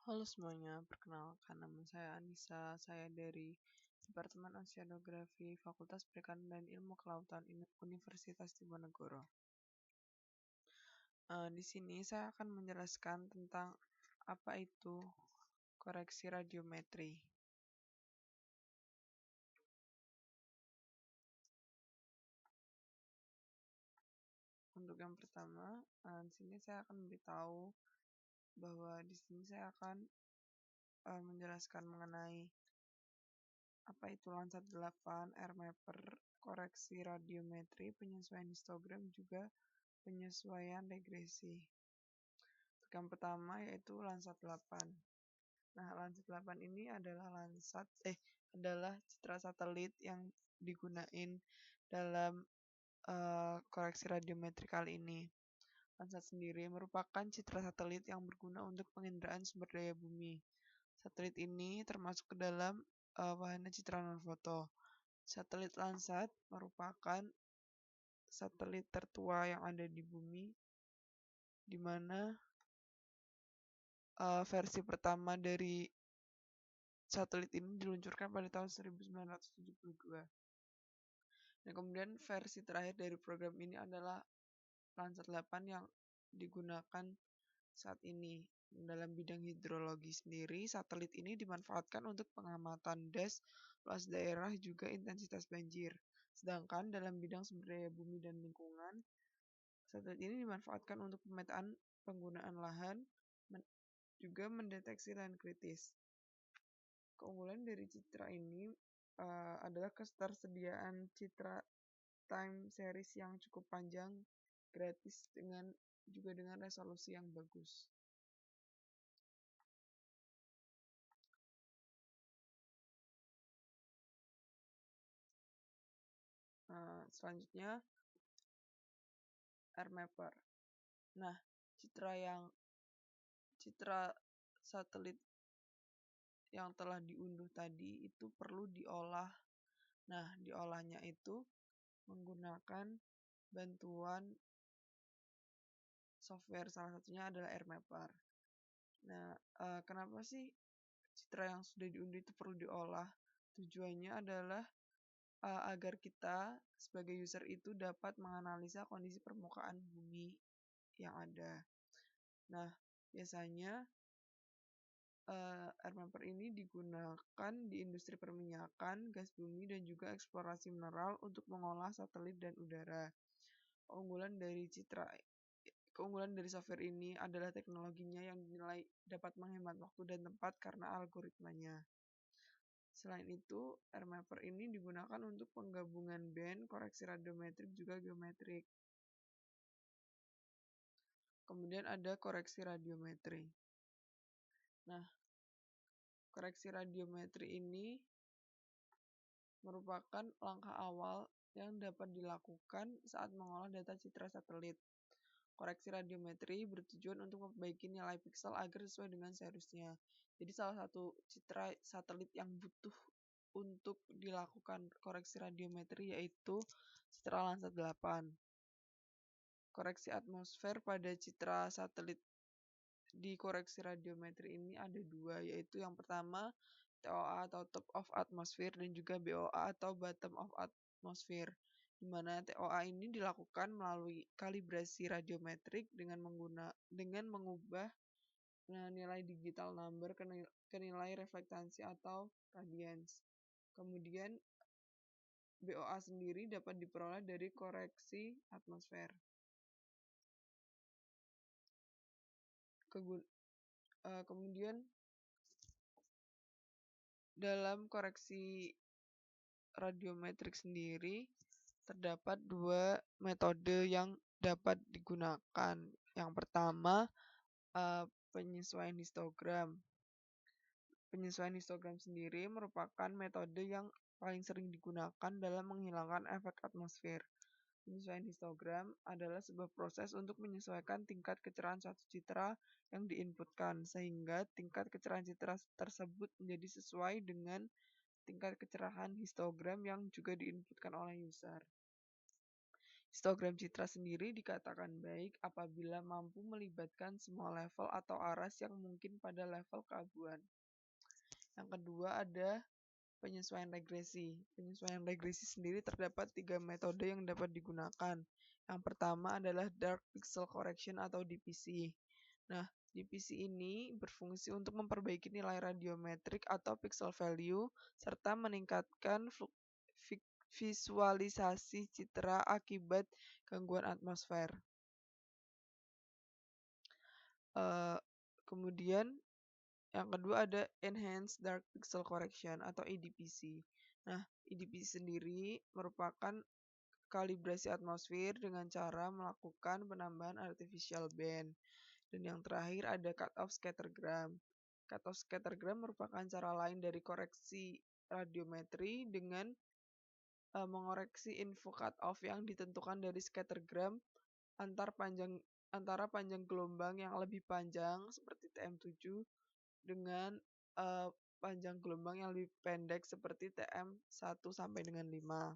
Halo semuanya, perkenalkan nama saya Anissa, saya dari Departemen Oceanografi Fakultas Perikanan dan Ilmu Kelautan Universitas Diponegoro. Di sini saya akan menjelaskan tentang apa itu koreksi radiometri. Untuk yang pertama, di sini saya akan memberitahu bahwa di sini saya akan menjelaskan mengenai apa itu Landsat 8, air mapper, koreksi radiometri, penyesuaian histogram, juga penyesuaian regresi. Untuk yang pertama yaitu Landsat 8. Nah, Landsat 8 ini adalah adalah citra satelit yang digunakan dalam koreksi radiometri kali ini. Landsat sendiri merupakan citra satelit yang berguna untuk penginderaan sumber daya bumi. Satelit ini termasuk ke dalam wahana citra non-foto. Satelit Landsat merupakan satelit tertua yang ada di bumi, di mana versi pertama dari satelit ini diluncurkan pada tahun 1972. Dan kemudian versi terakhir dari program ini adalah Landsat 8 yang digunakan saat ini. Dalam bidang hidrologi sendiri, satelit ini dimanfaatkan untuk pengamatan das, luas daerah, juga intensitas banjir. Sedangkan dalam bidang sumber daya bumi dan lingkungan, satelit ini dimanfaatkan untuk pemetaan penggunaan lahan, juga mendeteksi lahan kritis. Keunggulan dari citra ini adalah ketersediaan citra time series yang cukup panjang, gratis, juga dengan resolusi yang bagus. Selanjutnya air mapper. Nah, citra satelit yang telah diunduh tadi itu perlu diolah. Nah, diolahnya itu menggunakan bantuan software, salah satunya adalah air mapper. Nah, kenapa sih citra yang sudah diunduh itu perlu diolah? Tujuannya adalah agar kita sebagai user itu dapat menganalisa kondisi permukaan bumi yang ada. Nah, biasanya air mapper ini digunakan di industri perminyakan, gas bumi, dan juga eksplorasi mineral untuk mengolah satelit dan udara. Keunggulan dari software ini adalah teknologinya yang dinilai dapat menghemat waktu dan tempat karena algoritmanya. Selain itu, air mapper ini digunakan untuk penggabungan band, koreksi radiometrik, juga geometrik. Kemudian ada koreksi radiometri. Nah, koreksi radiometri ini merupakan langkah awal yang dapat dilakukan saat mengolah data citra satelit. Koreksi radiometri bertujuan untuk memperbaiki nilai piksel agar sesuai dengan seharusnya. Jadi salah satu citra satelit yang butuh untuk dilakukan koreksi radiometri yaitu citra Landsat 8. Koreksi atmosfer pada citra satelit di koreksi radiometri ini ada dua, yaitu yang pertama TOA atau top of atmosphere dan juga BOA atau bottom of atmosphere, di mana TOA ini dilakukan melalui kalibrasi radiometrik dengan mengubah nilai digital number ke nilai reflektansi atau radians. Kemudian BOA sendiri dapat diperoleh dari koreksi atmosfer. Kemudian dalam koreksi radiometrik sendiri terdapat dua metode yang dapat digunakan. Yang pertama, penyesuaian histogram. Penyesuaian histogram sendiri merupakan metode yang paling sering digunakan dalam menghilangkan efek atmosfer. Penyesuaian histogram adalah sebuah proses untuk menyesuaikan tingkat kecerahan suatu citra yang diinputkan, sehingga tingkat kecerahan citra tersebut menjadi sesuai dengan tingkat kecerahan histogram yang juga diinputkan oleh user. Histogram citra sendiri dikatakan baik apabila mampu melibatkan semua level atau aras yang mungkin pada level keabuan. Yang kedua ada penyesuaian regresi. Penyesuaian regresi sendiri terdapat 3 metode yang dapat digunakan. Yang pertama adalah Dark Pixel Correction atau DPC. Nah, DPC ini berfungsi untuk memperbaiki nilai radiometrik atau pixel value serta meningkatkan visualisasi citra akibat gangguan atmosfer. Kemudian yang kedua ada Enhanced Dark Pixel Correction atau EDPC. Nah, EDPC sendiri merupakan kalibrasi atmosfer dengan cara melakukan penambahan artificial band. Dan yang terakhir ada Cutoff Scattergram. Cutoff Scattergram merupakan cara lain dari koreksi radiometri dengan mengoreksi info cutoff yang ditentukan dari scattergram antara panjang gelombang yang lebih panjang seperti TM7 dengan panjang gelombang yang lebih pendek seperti TM1 sampai dengan 5.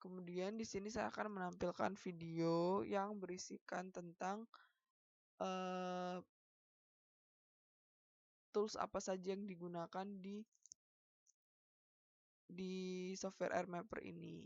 Kemudian di sini saya akan menampilkan video yang berisikan tentang tools apa saja yang digunakan di software AirMapper ini.